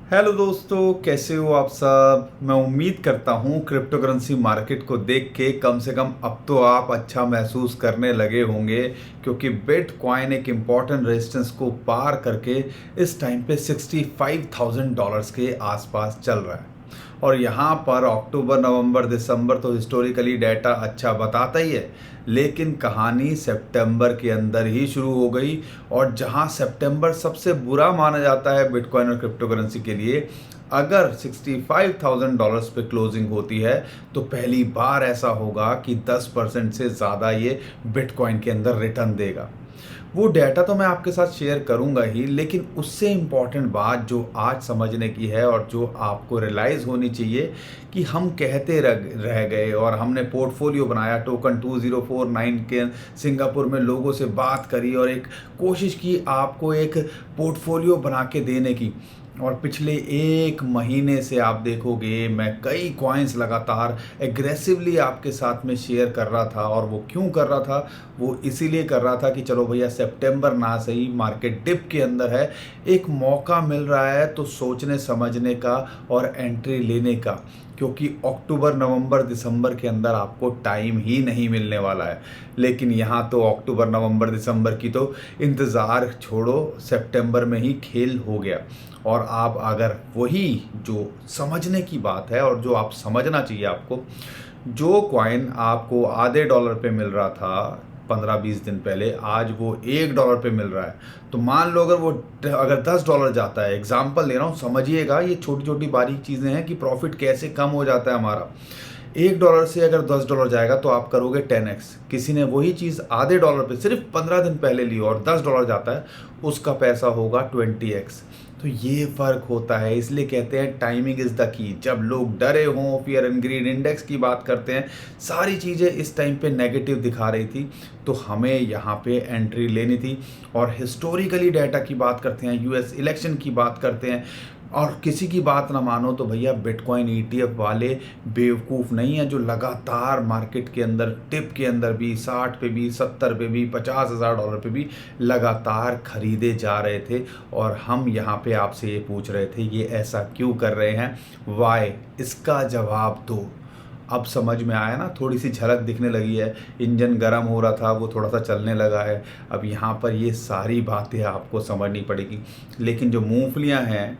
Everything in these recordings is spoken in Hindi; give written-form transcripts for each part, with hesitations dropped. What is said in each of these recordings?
हेलो दोस्तों, कैसे हो आप सब। मैं उम्मीद करता हूँ क्रिप्टो करेंसी मार्केट को देख के कम से कम अब तो आप अच्छा महसूस करने लगे होंगे, क्योंकि बिटकॉइन एक इम्पॉर्टेंट रेजिस्टेंस को पार करके इस टाइम पे $65,000 के आसपास चल रहा है। और यहाँ पर अक्टूबर नवंबर दिसंबर तो हिस्टोरिकली डाटा अच्छा बताता ही है, लेकिन कहानी सितंबर के अंदर ही शुरू हो गई। और जहाँ सितंबर सबसे बुरा माना जाता है बिटकॉइन और क्रिप्टो करेंसी के लिए, अगर $65,000 पे क्लोजिंग होती है तो पहली बार ऐसा होगा कि 10% से ज़्यादा ये बिटकॉइन के अंदर रिटर्न देगा। वो डाटा तो मैं आपके साथ शेयर करूंगा ही, लेकिन उससे इम्पॉर्टेंट बात जो आज समझने की है और जो आपको रियलाइज़ होनी चाहिए कि हम कहते रह गए और हमने पोर्टफोलियो बनाया टोकन 2049 के, सिंगापुर में लोगों से बात करी और एक कोशिश की आपको एक पोर्टफोलियो बना के देने की। और पिछले एक महीने से आप देखोगे मैं कई कॉइन्स लगातार एग्रेसिवली आपके साथ में शेयर कर रहा था। और वो क्यों कर रहा था? वो इसीलिए कर रहा था कि चलो भैया, सितंबर ना सही, मार्केट डिप के अंदर है, एक मौका मिल रहा है तो सोचने समझने का और एंट्री लेने का, क्योंकि अक्टूबर नवंबर दिसंबर के अंदर आपको टाइम ही नहीं मिलने वाला है। लेकिन यहाँ तो अक्टूबर नवंबर दिसंबर की तो इंतज़ार छोड़ो, सितंबर में ही खेल हो गया। और आप अगर वही जो समझने की बात है और जो आप समझना चाहिए आपको, जो कॉइन आपको आधे डॉलर पे मिल रहा था 15-20 दिन पहले, आज वो $1 पे मिल रहा है। तो मान लो अगर $10 जाता है, एग्जाम्पल ले रहा हूँ, समझिएगा ये छोटी छोटी बारीक चीज़ें हैं कि प्रॉफिट कैसे कम हो जाता है हमारा। $1 से अगर $10 जाएगा तो आप करोगे 10x। किसी ने वही चीज़ आधे डॉलर पे सिर्फ 15 दिन पहले ली और $10 जाता है, उसका पैसा होगा 20x। तो ये फ़र्क होता है, इसलिए कहते हैं टाइमिंग इज़ द की। जब लोग डरे हों, फियर एंड ग्रीड इंडेक्स की बात करते हैं, सारी चीज़ें इस टाइम पे नेगेटिव दिखा रही थी, तो हमें यहाँ पे एंट्री लेनी थी। और हिस्टोरिकली डाटा की बात करते हैं, यूएस इलेक्शन की बात करते हैं, और किसी की बात ना मानो तो भैया बिटकॉइन ईटीएफ वाले बेवकूफ़ नहीं है, जो लगातार मार्केट के अंदर टिप के अंदर भी 60 पे भी 70 पे भी $50,000 पे भी लगातार खरीदे जा रहे थे। और हम यहाँ पे आपसे ये पूछ रहे थे ये ऐसा क्यों कर रहे हैं, वाई, इसका जवाब दो। अब समझ में आया ना, थोड़ी सी झलक दिखने लगी है, इंजन गर्म हो रहा था वो थोड़ा सा चलने लगा है। अब यहाँ पर ये सारी बातें आपको समझनी पड़ेगी। लेकिन जो मूंगफलियाँ हैं,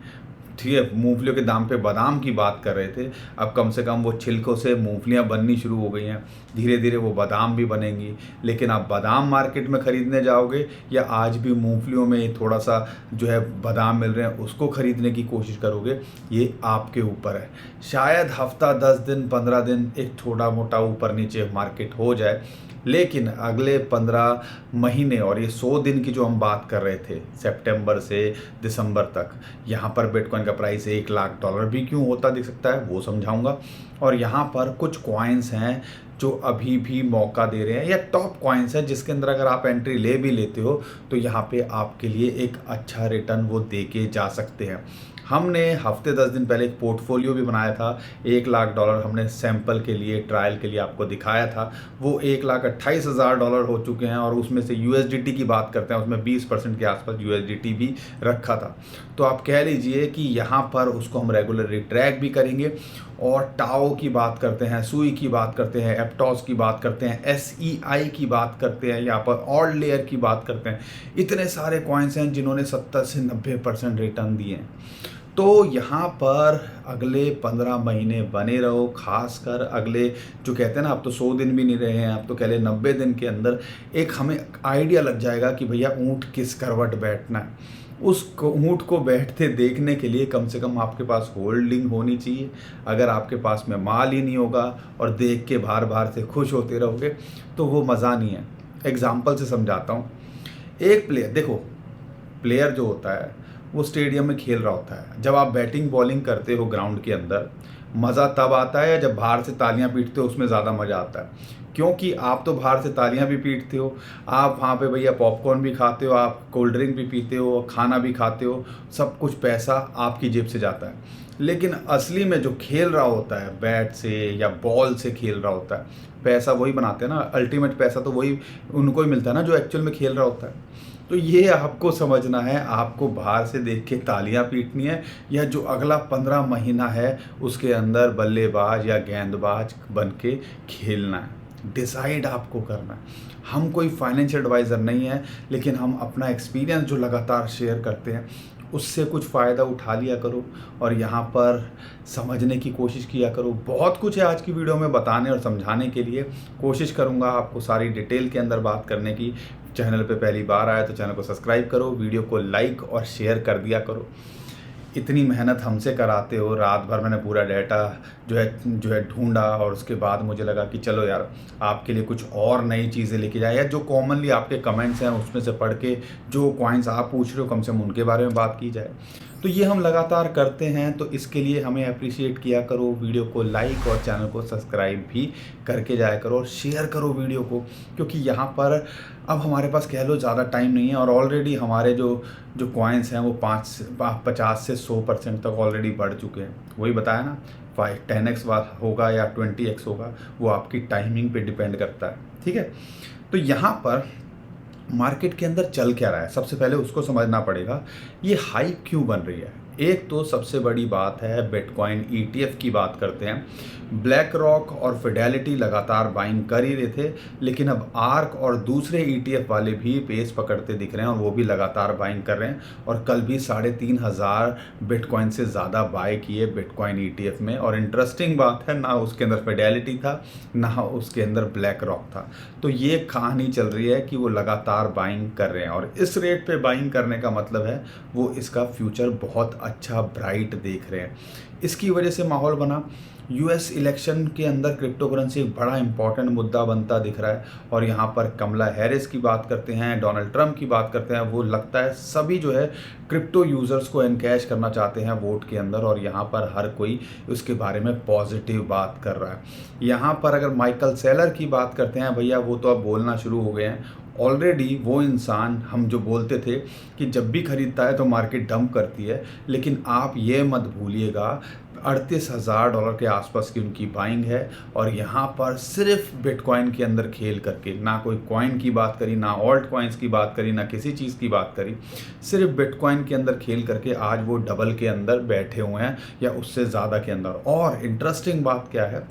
ठीक है, मूंगफलियों के दाम पे बादाम की बात कर रहे थे, अब कम से कम वो छिलकों से मूंगफलियां बननी शुरू हो गई हैं, धीरे धीरे वो बादाम भी बनेंगी। लेकिन आप बादाम मार्केट में ख़रीदने जाओगे या आज भी मूंगफलियों में थोड़ा सा जो है बादाम मिल रहे हैं उसको ख़रीदने की कोशिश करोगे, ये आपके ऊपर है। शायद हफ्ता 10 दिन 15 दिन एक छोटा मोटा ऊपर नीचे मार्केट हो जाए, लेकिन अगले 15 महीने और ये 100 दिन की जो हम बात कर रहे थे सितंबर से दिसंबर तक, यहाँ पर बिटकॉइन का प्राइस $1,00,000 भी क्यों होता दिख सकता है वो समझाऊंगा। और यहाँ पर कुछ कॉइन्स हैं जो अभी भी मौका दे रहे हैं, या टॉप कॉइन्स हैं जिसके अंदर अगर आप एंट्री ले भी लेते हो तो यहाँ पे आपके लिए एक अच्छा रिटर्न वो दे के जा सकते हैं। हमने हफ्ते 10 दिन पहले एक पोर्टफोलियो भी बनाया था, $1,00,000 हमने सैंपल के लिए, ट्रायल के लिए आपको दिखाया था। वो $1,28,000 हो चुके हैं, और उसमें से यूएसडीटी की बात करते हैं, उसमें 20% के आसपास यूएसडीटी भी रखा था। तो आप कह लीजिए कि यहाँ पर उसको हम रेगुलरली ट्रैक भी करेंगे। और टाओ की बात करते हैं, सुई की बात करते हैं, एप्टॉस की बात करते हैं, एसईआई की बात करते हैं, यहाँ पर ऑल लेयर की बात करते हैं। इतने सारे कॉइन्स हैं जिन्होंने 70 से 90% रिटर्न दिए हैं। तो यहाँ पर अगले 15 महीने बने रहो, खासकर अगले जो कहते हैं ना, अब तो 100 दिन भी नहीं रहे हैं, अब तो कह ले 90 दिन के अंदर एक हमें आइडिया लग जाएगा कि भैया ऊँट किस करवट बैठना है। उस ऊँट को बैठते देखने के लिए कम से कम आपके पास होल्डिंग होनी चाहिए। अगर आपके पास में माल ही नहीं होगा और देख के बार बार से खुश होते रहोगे तो वो मज़ा नहीं है। एग्जाम्पल से समझाता हूँ। एक प्लेयर देखो, प्लेयर जो होता है वो स्टेडियम में खेल रहा होता है। जब आप बैटिंग बॉलिंग करते हो ग्राउंड के अंदर, मज़ा तब आता है या जब बाहर से तालियां पीटते हो, उसमें ज़्यादा मज़ा आता है। क्योंकि आप तो बाहर से तालियां भी पीटते हो, आप वहाँ पे भैया पॉपकॉर्न भी खाते हो, आप कोल्ड ड्रिंक भी पीते हो, खाना भी खाते हो, सब कुछ पैसा आपकी जेब से जाता है। लेकिन असली में जो खेल रहा होता है बैट से या बॉल से खेल रहा होता है, पैसा वही बनाते हैं ना, अल्टीमेट पैसा तो वही उनको ही मिलता है ना जो एक्चुअल में खेल रहा होता है। तो ये आपको समझना है, आपको बाहर से देख के तालियां पीटनी है या जो अगला 15 महीना है उसके अंदर बल्लेबाज या गेंदबाज बन के खेलना है। डिसाइड आपको करना है। हम कोई फाइनेंशियल एडवाइज़र नहीं है, लेकिन हम अपना एक्सपीरियंस जो लगातार शेयर करते हैं उससे कुछ फ़ायदा उठा लिया करो और यहाँ पर समझने की कोशिश किया करो। बहुत कुछ है आज की वीडियो में बताने और समझाने के लिए, कोशिश करूँगा आपको सारी डिटेल के अंदर बात करने की। चैनल पे पहली बार आया तो चैनल को सब्सक्राइब करो, वीडियो को लाइक और शेयर कर दिया करो। इतनी मेहनत हमसे कराते हो, रात भर मैंने पूरा डाटा जो है ढूंढा और उसके बाद मुझे लगा कि चलो यार आपके लिए कुछ और नई चीज़ें लेके जाए, या जो कॉमनली आपके कमेंट्स हैं उसमें से पढ़ के जो कॉइन्स आप पूछ रहे हो कम से कम उनके बारे में बात की जाए। तो ये हम लगातार करते हैं, तो इसके लिए हमें अप्रिशिएट किया करो। वीडियो को लाइक और चैनल को सब्सक्राइब भी करके जाया करो और शेयर करो वीडियो को, क्योंकि यहाँ पर अब हमारे पास कह लो ज़्यादा टाइम नहीं है और ऑलरेडी हमारे जो कॉइन्स हैं वो 50 से 100% तक ऑलरेडी बढ़ चुके हैं। वही बताया ना, 10x होगा या 20x होगा, वो आपकी टाइमिंग पे डिपेंड करता है। ठीक है, तो यहाँ पर मार्केट के अंदर चल क्या रहा है, सबसे पहले उसको समझना पड़ेगा। ये हाइप क्यों बन रही है? एक तो सबसे बड़ी बात है बिटकॉइन ETF की बात करते हैं। ब्लैक रॉक और फिडेलिटी लगातार बाइंग कर ही रहे थे, लेकिन अब आर्क और दूसरे ETF वाले भी पेस पकड़ते दिख रहे हैं और वो भी लगातार बाइंग कर रहे हैं। और कल भी 3,500 बिटकॉइन से ज़्यादा बाय किए बिटकॉइन ETF में। और इंटरेस्टिंग बात है, ना उसके अंदर फिडेलिटी था ना उसके अंदर ब्लैक रॉक था। तो ये कहानी चल रही है कि वो लगातार बाइंग कर रहे हैं और इस रेट पे बाइंग करने का मतलब है वो इसका फ्यूचर बहुत अच्छा ब्राइट देख रहे हैं। इसकी वजह से माहौल बना। US इलेक्शन के अंदर क्रिप्टो करेंसी एक बड़ा इंपॉर्टेंट मुद्दा बनता दिख रहा है और यहाँ पर कमला हैरिस की बात करते हैं, डोनाल्ड ट्रंप की बात करते हैं। वो लगता है सभी जो है क्रिप्टो यूज़र्स को एनकैश करना चाहते हैं वोट के अंदर और यहाँ पर हर कोई उसके बारे में पॉजिटिव बात कर रहा है। यहाँ पर अगर माइकल सेलर की बात करते हैं, भैया वो तो अब बोलना शुरू हो गए हैं। ऑलरेडी वो इंसान, हम जो बोलते थे कि जब भी खरीदता है तो मार्केट डंप करती है, लेकिन आप ये मत भूलिएगा $38,000 के आसपास की उनकी बाइंग है। और यहाँ पर सिर्फ बिटकॉइन के अंदर खेल करके, ना कोई कॉइन की बात करी, ना ऑल्ट कॉइन्स की बात करी, ना किसी चीज़ की बात करी, सिर्फ बिटकॉइन के अंदर खेल करके आज वो डबल के अंदर बैठे हुए हैं या उससे ज़्यादा के अंदर। और इंटरेस्टिंग बात क्या है,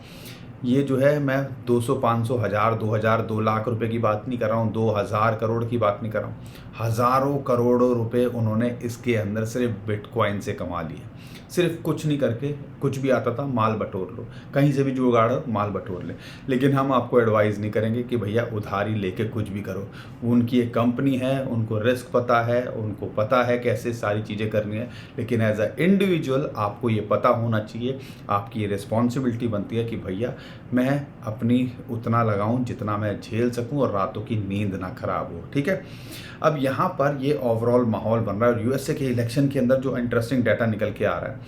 ये जो है मैं 200, 500, 1000, 2000, 2 लाख रुपए की बात नहीं कर रहा हूँ, 2000 करोड़ की बात नहीं कर रहा हूँ। हज़ारों करोड़ों रुपए उन्होंने इसके अंदर सिर्फ बिटकॉइन से कमा लिए। सिर्फ कुछ नहीं करके, कुछ भी आता था माल बटोर लो, कहीं से भी जुगाड़ो माल बटोर ले। लेकिन हम आपको एडवाइस नहीं करेंगे कि भैया उधारी लेके कुछ भी करो। उनकी एक कंपनी है, उनको रिस्क पता है, उनको पता है कैसे सारी चीज़ें करनी है। लेकिन एज अ इंडिविजुअल आपको ये पता होना चाहिए, आपकी ये रिस्पॉन्सिबिलिटी बनती है कि भैया मैं अपनी उतना लगाऊं जितना मैं झेल सकूं और रातों की नींद ना खराब हो। ठीक है, अब यहाँ पर ये ओवरऑल माहौल बन रहा है। और USA के इलेक्शन के अंदर जो इंटरेस्टिंग डाटा निकल के आ रहा है,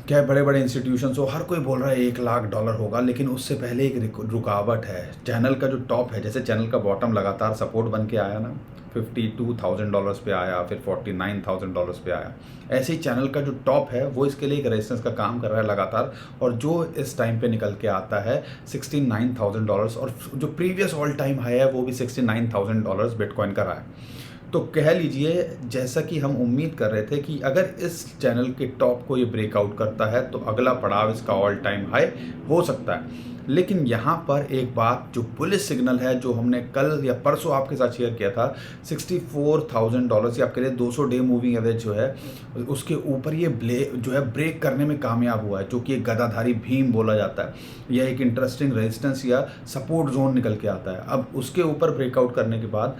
क्या बड़े बड़े इंस्टीट्यूशंस हो, हर कोई बोल रहा है $1 लाख होगा, लेकिन उससे पहले एक रुकावट है। चैनल का जो टॉप है, जैसे चैनल का बॉटम लगातार सपोर्ट बन के आया ना, $52,000 पे आया, फिर $49,000 पे आया। ऐसे ही चैनल का जो टॉप है वो इसके लिए एक रेजिस्टेंस का काम कर रहा है लगातार, और जो इस टाइम पे निकल के आता है $69,000, और जो प्रीवियस ऑल टाइम हाई है वो भी $69,000 बिटकॉइन का रहा है। तो कह लीजिए, जैसा कि हम उम्मीद कर रहे थे कि अगर इस चैनल के टॉप को ये ब्रेकआउट करता है तो अगला पड़ाव इसका ऑल टाइम हाई हो सकता है। लेकिन यहाँ पर एक बात जो बुलिश सिग्नल है, जो हमने कल या परसों आपके साथ शेयर किया था, $64,000 या आप कह रहे 200 डे मूविंग एवरेज जो है उसके ऊपर ये जो है ब्रेक करने में कामयाब हुआ है, जो कि एक गदाधारी भीम बोला जाता है। यह एक इंटरेस्टिंग रेजिस्टेंस या सपोर्ट जोन निकल के आता है। अब उसके ऊपर ब्रेकआउट करने के बाद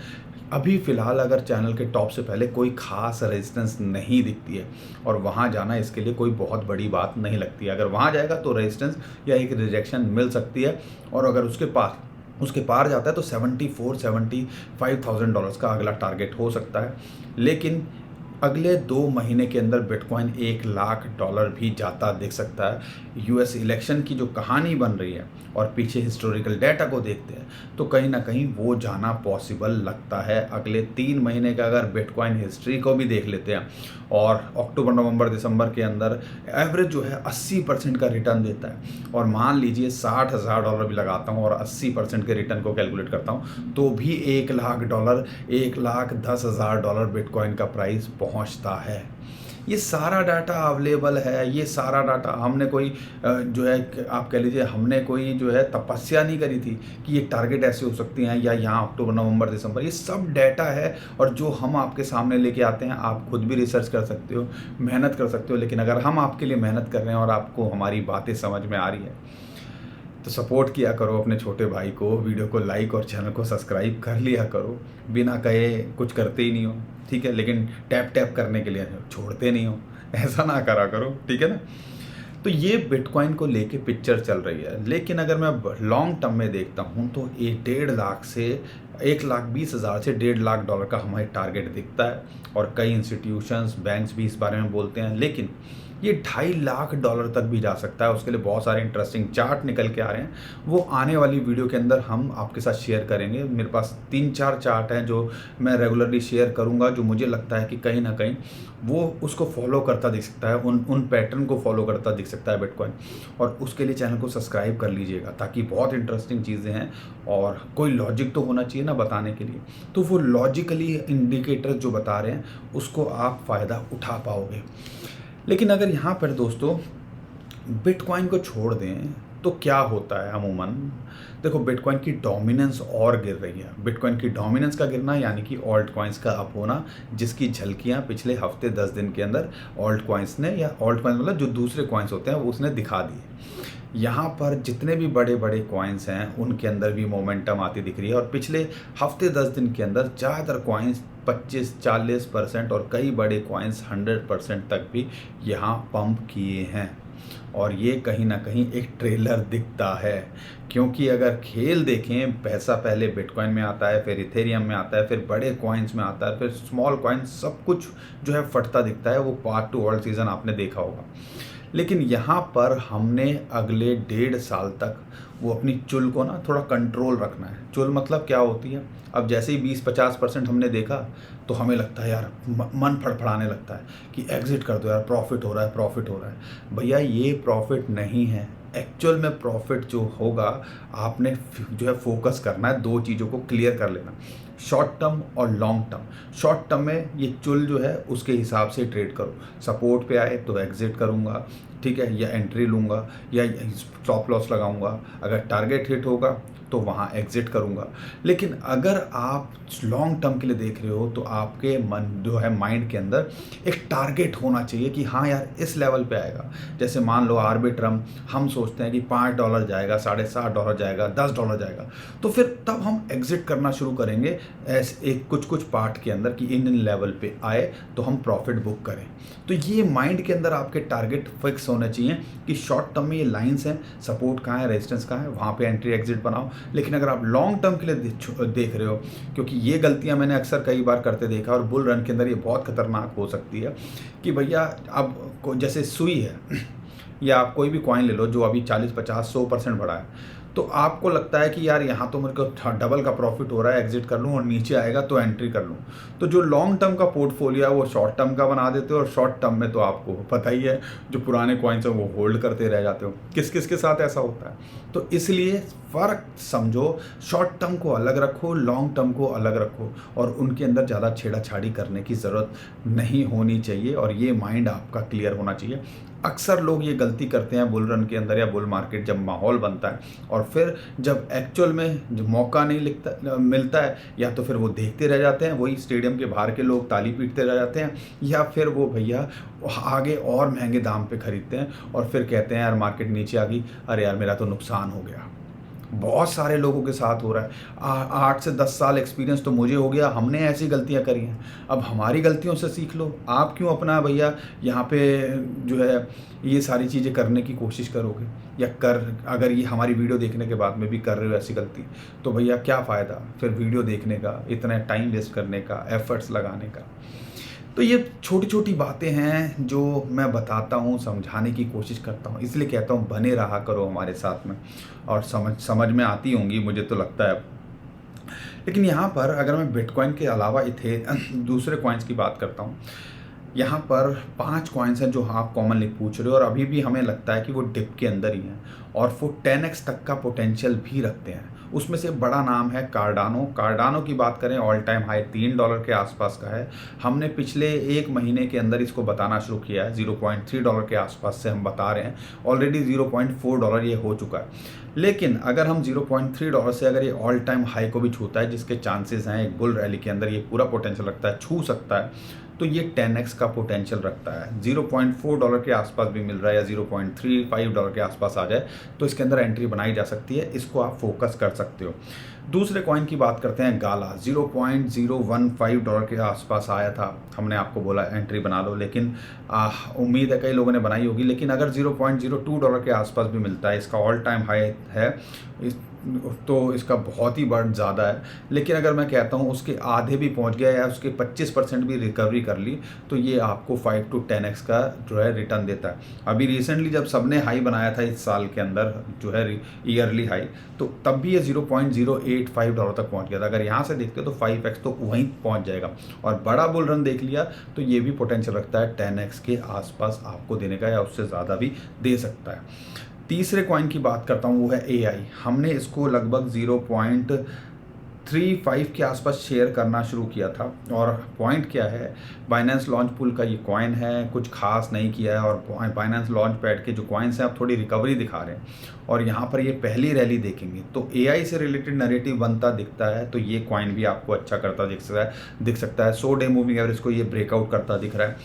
अभी फ़िलहाल अगर चैनल के टॉप से पहले कोई खास रेजिस्टेंस नहीं दिखती है और वहाँ जाना इसके लिए कोई बहुत बड़ी बात नहीं लगती है। अगर वहाँ जाएगा तो रेजिस्टेंस या एक रिजेक्शन मिल सकती है, और अगर उसके पार जाता है तो $74,000 $75,000 का अगला टारगेट हो सकता है। लेकिन अगले 2 महीने के अंदर बिटकॉइन $1,00,000 भी जाता दिख सकता है। यूएस इलेक्शन की जो कहानी बन रही है और पीछे हिस्टोरिकल डाटा को देखते हैं तो कहीं ना कहीं वो जाना पॉसिबल लगता है। अगले 3 महीने का अगर बिटकॉइन हिस्ट्री को भी देख लेते हैं और अक्टूबर नवंबर दिसंबर के अंदर एवरेज जो है 80% का रिटर्न देता है, और मान लीजिए $60,000 भी लगाता हूँ और 80% के रिटर्न को कैलकुलेट करता हूँ तो भी $1,00,000 $1,10,000 बिटकॉइन का प्राइस पहुँचता है। ये सारा डाटा अवेलेबल है, ये सारा डाटा हमने कोई जो है आप कह लीजिए हमने कोई जो है तपस्या नहीं करी थी कि ये टारगेट ऐसे हो सकती हैं या यहाँ अक्टूबर नवंबर दिसंबर, ये सब डाटा है और जो हम आपके सामने लेके आते हैं आप खुद भी रिसर्च कर सकते हो, मेहनत कर सकते हो। लेकिन अगर हम आपके लिए मेहनत कर रहे हैं और आपको हमारी बातें समझ में आ रही है तो सपोर्ट किया करो अपने छोटे भाई को, वीडियो को लाइक और चैनल को सब्सक्राइब कर लिया करो। बिना कहे कुछ करते ही नहीं हो, ठीक है, लेकिन टैप टैप करने के लिए छोड़ते नहीं हो, ऐसा ना करा करो, ठीक है ना। तो ये बिटकॉइन को लेके पिक्चर चल रही है। लेकिन अगर मैं लॉन्ग टर्म में देखता हूँ तो ये 1,50,000 से $1,20,000 से $1,50,000 का हमारे टारगेट दिखता है, और कई इंस्टीट्यूशंस बैंक्स भी इस बारे में बोलते हैं। लेकिन ये $2.5 लाख तक भी जा सकता है। उसके लिए बहुत सारे इंटरेस्टिंग चार्ट निकल के आ रहे हैं, वो आने वाली वीडियो के अंदर हम आपके साथ शेयर करेंगे। मेरे पास 3-4 चार्ट हैं जो मैं रेगुलरली शेयर करूंगा, जो मुझे लगता है कि कहीं ना कहीं वो उसको फॉलो करता दिख सकता है, उन पैटर्न को फॉलो करता दिख सकता है बिटकॉइन। और उसके लिए चैनल को सब्सक्राइब कर लीजिएगा, ताकि बहुत इंटरेस्टिंग चीज़ें हैं और कोई लॉजिक तो होना चाहिए ना बताने के लिए, तो वो लॉजिकली इंडिकेटर जो बता रहे हैं उसको आप फ़ायदा उठा पाओगे। लेकिन अगर यहाँ पर दोस्तों बिटकॉइन को छोड़ दें तो क्या होता है अमूमन, देखो बिटकॉइन की डोमिनेंस और गिर रही है। बिटकॉइन की डोमिनेंस का गिरना यानी कि ऑल्ट कॉइन्स का अप होना, जिसकी झलकियाँ पिछले हफ्ते 10 दिन के अंदर ऑल्ट कॉइन्स ने, या ऑल्ट कॉइन्स मतलब जो दूसरे कॉइन्स होते हैं वो उसने दिखा दिए। यहाँ पर जितने भी बड़े बड़े कॉइन्स हैं उनके अंदर भी मोमेंटम आती दिख रही है, और पिछले हफ्ते 10 दिन के अंदर ज़्यादातर कॉइन्स 25-40% और कई बड़े कॉइन्स 100% तक भी यहाँ पंप किए हैं। और ये कहीं ना कहीं एक ट्रेलर दिखता है, क्योंकि अगर खेल देखें, पैसा पहले बिटकॉइन में आता है, फिर इथेरियम में आता है, फिर बड़े कॉइन्स में आता है, फिर स्मॉल कॉइन्स, सब कुछ जो है फटता दिखता है। वो पार्ट 2 ऑल्ट सीजन आपने देखा होगा। लेकिन यहाँ पर हमने अगले 1.5 साल तक वो अपनी चुल को ना थोड़ा कंट्रोल रखना है। चुल मतलब क्या होती है, अब जैसे ही 20-50% हमने देखा तो हमें लगता है यार, मन फड़फड़ाने लगता है कि एग्जिट कर दो यार, प्रॉफिट हो रहा है, प्रॉफिट हो रहा है। भैया ये प्रॉफिट नहीं है। एक्चुअल में प्रॉफिट जो होगा, आपने जो है फोकस करना है, 2 चीज़ों को क्लियर कर लेना, शॉर्ट टर्म और लॉन्ग टर्म। शॉर्ट टर्म में ये चुल जो है उसके हिसाब से ट्रेड करो, सपोर्ट पे आए तो एग्जिट करूँगा, ठीक है, या एंट्री लूँगा या स्टॉप लॉस लगाऊंगा, अगर टारगेट हिट होगा तो वहाँ एग्जिट करूँगा। लेकिन अगर आप लॉन्ग टर्म के लिए देख रहे हो तो आपके मन जो है माइंड के अंदर एक टारगेट होना चाहिए कि हाँ यार इस लेवल पे आएगा। जैसे मान लो आर्बिट्रम, हम सोचते हैं कि $5 जाएगा, $7.5 जाएगा, $10 जाएगा, तो फिर तब हम एग्जिट करना शुरू करेंगे ऐसे एक कुछ पार्ट के अंदर कि इन लेवल पे आए तो हम प्रॉफिट बुक करें। तो ये माइंड के अंदर आपके टारगेट फिक्स होने चाहिए कि शॉर्ट टर्म में ये लाइंस हैं, सपोर्ट कहाँ है, रेजिस्टेंस कहाँ है, वहाँ पे एंट्री एग्जिट बनाओ। लेकिन अगर आप लॉन्ग टर्म के लिए देख रहे हो, क्योंकि ये गलतियां मैंने अक्सर कई बार करते देखा, और बुल रन के अंदर ये बहुत खतरनाक हो सकती है कि भैया अब जैसे सुई है या आप कोई भी कॉइन ले लो जो अभी 40-50-100% बढ़ा है, तो आपको लगता है कि यार यहाँ तो मेरे को डबल का प्रॉफिट हो रहा है, एग्जिट कर लूँ और नीचे आएगा तो एंट्री कर लूँ। तो जो लॉन्ग टर्म का पोर्टफोलियो है वो शॉर्ट टर्म का बना देते हो, और शॉर्ट टर्म में तो आपको पता ही है जो पुराने कॉइन्स हैं वो होल्ड करते रह जाते हो। किस किस के साथ ऐसा होता है, तो इसलिए फ़र्क समझो, शॉर्ट टर्म को अलग रखो, लॉन्ग टर्म को अलग रखो, और उनके अंदर ज़्यादा छेड़ाछाड़ी करने की ज़रूरत नहीं होनी चाहिए, और ये माइंड आपका क्लियर होना चाहिए। अक्सर लोग ये गलती करते हैं बुल रन के अंदर या बुल मार्केट जब माहौल बनता है, और फिर जब एक्चुअल में जो मौका नहीं मिलता है, या तो फिर वो देखते रह जाते हैं, वही स्टेडियम के बाहर के लोग ताली पीटते रह जाते हैं, या फिर वो भैया आगे और महंगे दाम पे खरीदते हैं और फिर कहते हैं यार मार्केट नीचे आ गई, अरे यार मेरा तो नुकसान हो गया। बहुत सारे लोगों के साथ हो रहा है। 8 से 10 साल एक्सपीरियंस तो मुझे हो गया, हमने ऐसी गलतियां करी हैं, अब हमारी गलतियों से सीख लो। आप क्यों अपना भैया यहाँ पे जो है ये सारी चीज़ें करने की कोशिश करोगे, या अगर ये हमारी वीडियो देखने के बाद में भी कर रहे हो ऐसी गलती, तो भैया क्या फ़ायदा फिर वीडियो देखने का, इतना टाइम वेस्ट करने का, एफर्ट्स लगाने का। तो ये छोटी-छोटी बातें हैं जो मैं बताता हूँ, समझाने की कोशिश करता हूँ। इसलिए कहता हूँ बने रहा करो हमारे साथ में, और समझ समझ में आती होंगी मुझे तो लगता है। लेकिन यहाँ पर अगर मैं बिटकॉइन के अलावा इथे दूसरे कॉइन्स की बात करता हूँ, यहाँ पर 5 कॉइन्स हैं जो आप कॉमनली पूछ रहे हो और अभी भी हमें लगता है कि वो डिप के अंदर ही हैं और वो 10x तक का पोटेंशियल भी रखते हैं। उसमें से बड़ा नाम है कार्डानो। कार्डानो की बात करें, ऑल टाइम हाई $3 के आसपास का है। हमने पिछले 1 महीने के अंदर इसको बताना शुरू किया है, $0.3 के आसपास से हम बता रहे हैं। ऑलरेडी $0.4 ये हो चुका है। लेकिन अगर हम $0.3 से अगर ये ऑल टाइम हाई को भी छूता है, जिसके चांसेस हैं एक बुल रैली के अंदर ये पूरा पोटेंशियल रखता है, छू सकता है, तो ये 10x का पोटेंशियल रखता है। $0.4 के आसपास भी मिल रहा है या $0.35 के आसपास आ जाए तो इसके अंदर एंट्री बनाई जा सकती है। इसको आप फोकस कर सकते हो। दूसरे कॉइन की बात करते हैं, गाला। $0.015 के आसपास आया था, हमने आपको बोला एंट्री बना लो, लेकिन उम्मीद है कई लोगों ने बनाई होगी। लेकिन अगर $0.02 के आसपास भी मिलता है, इसका ऑल टाइम हाई है, तो इसका बहुत ही बढ़ ज़्यादा है। लेकिन अगर मैं कहता हूँ उसके आधे भी पहुँच गया या उसके 25% भी रिकवरी कर ली, तो ये आपको 5 to 10x का जो है रिटर्न देता है। अभी रिसेंटली जब सबने हाई बनाया था इस साल के अंदर, जो है ईयरली हाई, तो तब भी ये $0.085 तक पहुँच गया था। अगर यहाँ से देखते हो तो 5x तो वहीं पहुँच जाएगा, और बड़ा बुल रन देख लिया तो ये भी पोटेंशियल रखता है 10x के आसपास आपको देने का, या उससे ज़्यादा भी दे सकता है। तीसरे कॉइन की बात करता हूँ, वो है AI। हमने इसको लगभग 0.35 के आसपास शेयर करना शुरू किया था। और पॉइंट क्या है, बाइनेंस लॉन्च पूल का ये कॉइन है, कुछ खास नहीं किया है, और बाइनेंस लॉन्च पैड के जो कॉइन्स हैं अब थोड़ी रिकवरी दिखा रहे हैं, और यहाँ पर ये पहली रैली देखेंगे तो AI से रिलेटेड नैरेटिव बनता दिखता है, तो ये कॉइन भी आपको अच्छा करता दिख सकता है। 100 डे मूविंग एवरेज को ये ब्रेकआउट करता दिख रहा है।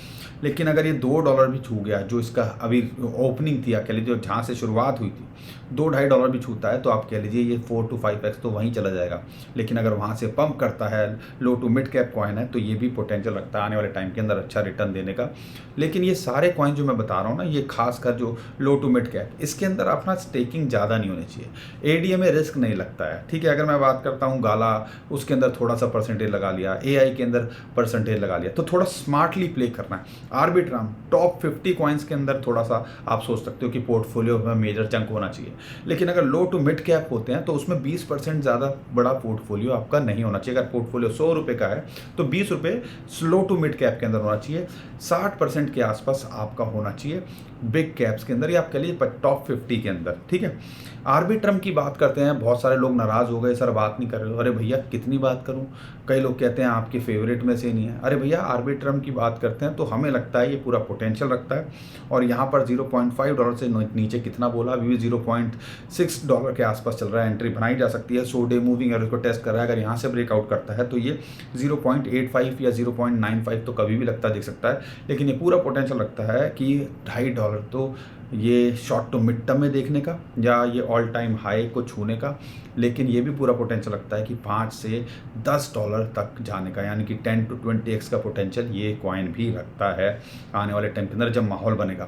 लेकिन अगर ये $2 भी छू गया, जो इसका अभी ओपनिंग थी, कह लीजिए जहाँ से शुरुआत हुई थी, $2-2.5 भी छूता है, तो आप कह लीजिए ये 4 to 5x तो वहीं चला जाएगा। लेकिन अगर वहाँ से पंप करता है, लो टू मिड कैप कॉइन है, तो ये भी पोटेंशियल रखता है आने वाले टाइम के अंदर अच्छा रिटर्न देने का। लेकिन ये सारे कॉइन जो मैं बता रहा हूँ ना, ये खासकर जो लो टू मिड कैप, इसके अंदर अपना स्टेकिंग ज़्यादा नहीं होनी चाहिए। ADA में रिस्क नहीं लगता है, ठीक है। अगर मैं बात करता हूँ गाला, उसके अंदर थोड़ा सा परसेंटेज लगा लिया, AI के अंदर परसेंटेज लगा लिया, तो थोड़ा स्मार्टली प्ले करना है। आर्बिट्राम टॉप 50 कॉइन्स के अंदर थोड़ा सा आप सोच सकते हो कि पोर्टफोलियो में मेजर चंक होना चाहिए। लेकिन अगर लो टू मिड कैप होते हैं तो उसमें 20% ज़्यादा बड़ा पोर्टफोलियो आपका नहीं होना चाहिए। अगर पोर्टफोलियो ₹100 का है तो ₹20 लो टू मिड कैप के अंदर होना चाहिए। 60% के आसपास आपका होना चाहिए बिग कैप्स के अंदर, या आप कह लीजिए टॉप 50 के अंदर, ठीक है। आर्बिट्रम की बात करते हैं, बहुत सारे लोग नाराज़ हो गए, सर बात नहीं कर रहे हो। अरे भैया कितनी बात करूं, कई लोग कहते हैं आपके फेवरेट में से नहीं है। अरे भैया आर्बिट्रम की बात करते हैं तो हमें लगता है ये पूरा पोटेंशियल रखता है। और यहाँ पर $0.5 से नीचे कितना बोला, अभी भी $0.6 के आसपास चल रहा है, एंट्री बनाई जा सकती है। 100 डे मूविंग एवरेज को टेस्ट कर रहा है, अगर यहाँ से ब्रेकआउट करता है तो ये 0.85 या 0.95 तो कभी भी लगता दिख सकता है। लेकिन ये पूरा पोटेंशियल रखता है कि $2.5 तो ये शॉर्ट टू मिड टर्म में देखने का, या ये ऑल टाइम हाई को छूने का। लेकिन ये भी पूरा पोटेंशियल रखता है कि $5 से $10 तक जाने का, यानी कि 10 to 20x का पोटेंशियल ये कॉइन भी रखता है आने वाले टाइम के अंदर जब माहौल बनेगा।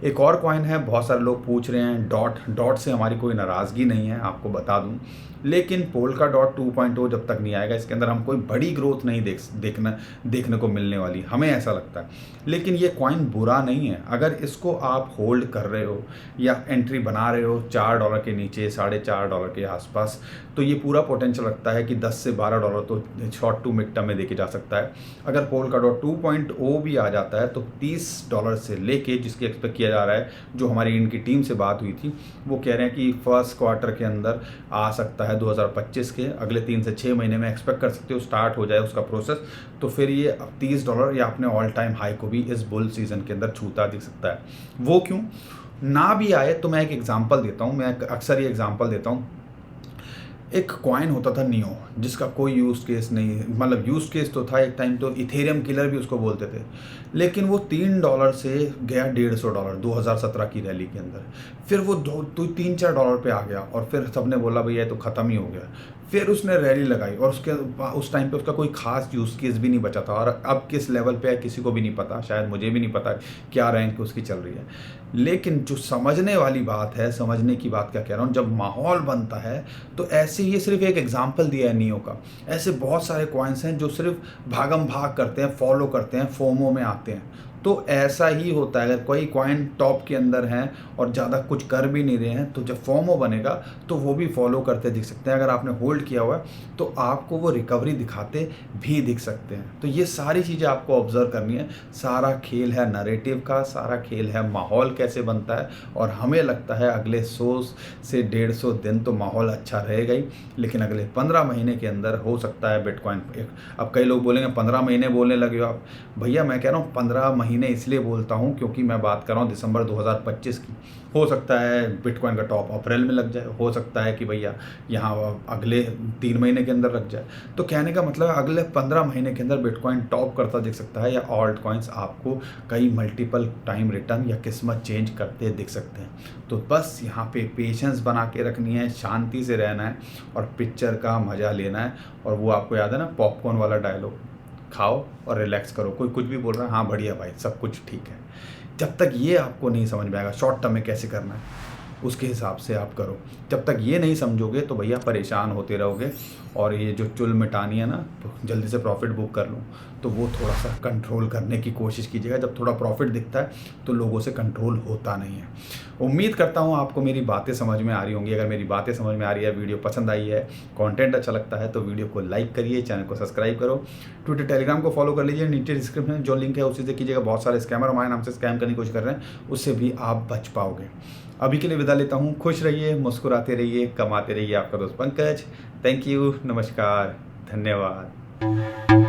एक और कॉइन है, बहुत सारे लोग पूछ रहे हैं, डॉट से हमारी कोई नाराज़गी नहीं है, आपको बता दूं। लेकिन पोल्का डॉट 2.0 जब तक नहीं आएगा, इसके अंदर हम कोई बड़ी ग्रोथ नहीं देखने को मिलने वाली, हमें ऐसा लगता है। लेकिन ये कॉइन बुरा नहीं है, अगर इसको आप होल्ड कर रहे हो या एंट्री बना रहे हो $4 के नीचे, $4.5 के आसपास, तो ये पूरा पोटेंशियल रखता है कि $10 से $12 तो शॉर्ट टू मिड टर्म में देखे जा सकता है। अगर पोल्का डॉट 2.0 भी आ जाता है तो $30 से लेके, जिसकी एक्सपेक्ट किया जा रहा है, जो हमारी इनकी टीम से बात हुई थी, वो कह रहे हैं कि फर्स्ट क्वार्टर के अंदर आ सकता है 2025 के अगले 3 से 6 महीने में एक्सपेक्ट कर सकते हो स्टार्ट हो जाए उसका प्रोसेस। तो फिर ये अब $30 या अपने ऑल टाइम हाई को भी इस बुल सीजन के अंदर छूता दिख सकता है। वो क्यों ना भी आए, तो मैं एक एग्जांपल देता हूँ, मैं अक्सर ये एग्जांपल देता हूँ। एक कॉइन होता था नियो, जिसका कोई यूज़ केस नहीं, मतलब यूज़ केस तो था एक टाइम, तो इथेरियम किलर भी उसको बोलते थे। लेकिन वो $3 से गया $150 2017 की रैली के अंदर। फिर वो 3-4 पे आ गया, और फिर सबने बोला भैया तो ख़त्म ही हो गया। फिर उसने रैली लगाई, और उस टाइम पे उसका कोई खास यूज़ केस भी नहीं बचा था, और अब किस लेवल पे है किसी को भी नहीं पता, शायद मुझे भी नहीं पता क्या रैंक उसकी चल रही है। लेकिन जो समझने वाली बात है, समझने की बात क्या कह रहा हूँ, जब माहौल बनता है तो ऐसे ऐसे ये सिर्फ एक एग्जांपल दिया है नियो का। ऐसे बहुत सारे कॉइन्स हैं जो सिर्फ भागम भाग करते हैं, फॉलो करते हैं, फोमो में आते हैं। तो ऐसा ही होता है, अगर कोई कॉइन टॉप के अंदर हैं और ज़्यादा कुछ कर भी नहीं रहे हैं तो जब फोमो बनेगा तो वो भी फॉलो करते दिख सकते हैं। अगर आपने होल्ड किया हुआ है तो आपको वो रिकवरी दिखाते भी दिख सकते हैं। तो ये सारी चीज़ें आपको ऑब्जर्व करनी है। सारा खेल है नैरेटिव का, सारा खेल है माहौल कैसे बनता है। और हमें लगता है अगले 100 से 150 दिन तो माहौल अच्छा रहेगा ही, लेकिन अगले 15 महीने के अंदर हो सकता है बिटकॉइन। अब कई लोग बोलेंगे 15 महीने बोलने लगे हो आप। भैया मैं कह रहा हूँ 15 महीने इसलिए बोलता हूँ क्योंकि मैं बात कर रहा हूँ दिसंबर 2025 की। हो सकता है बिटकॉइन का टॉप अप्रैल में लग जाए, हो सकता है कि भैया यहाँ अगले 3 महीने के अंदर लग जाए। तो कहने का मतलब अगले 15 महीने के अंदर बिटकॉइन टॉप करता दिख सकता है, या ऑल्ट कॉइन्स आपको कई मल्टीपल टाइम रिटर्न या किस्मत चेंज करते दिख सकते हैं। तो बस यहाँ पे पेशेंस बना के रखनी है, शांति से रहना है और पिक्चर का मज़ा लेना है। और वो आपको याद है ना पॉपकॉर्न वाला डायलॉग, खाओ और रिलैक्स करो। कोई कुछ भी बोल रहा है, हाँ बढ़िया भाई सब कुछ ठीक है। जब तक ये आपको नहीं समझ में आएगा शॉर्ट टर्म में कैसे करना है, उसके हिसाब से आप करो। जब तक ये नहीं समझोगे तो भैया परेशान होते रहोगे। और ये जो चुल मिटानी है ना, तो जल्दी से प्रॉफिट बुक कर लूँ, तो वो थोड़ा सा कंट्रोल करने की कोशिश कीजिएगा। जब थोड़ा प्रॉफिट दिखता है तो लोगों से कंट्रोल होता नहीं है। उम्मीद करता हूँ आपको मेरी बातें समझ में आ रही होंगी। अगर मेरी बातें समझ में आ रही है, वीडियो पसंद आई है, कंटेंट अच्छा लगता है तो वीडियो को लाइक करिए, चैनल को सब्सक्राइब करो, ट्विटर टेलीग्राम को फॉलो कर लीजिए। नीचे डिस्क्रिप्शन में जो लिंक है उसी से कीजिएगा। बहुत सारे स्कैमर हमारे नाम से स्कैम करने की कोशिश कर रहे हैं, उससे भी आप बच पाओगे। अभी के लिए विदा लेता हूँ। खुश रहिए, मुस्कुराते रहिए, कमाते रहिए। आपका दोस्त पंकज। थैंक यू, नमस्कार, धन्यवाद।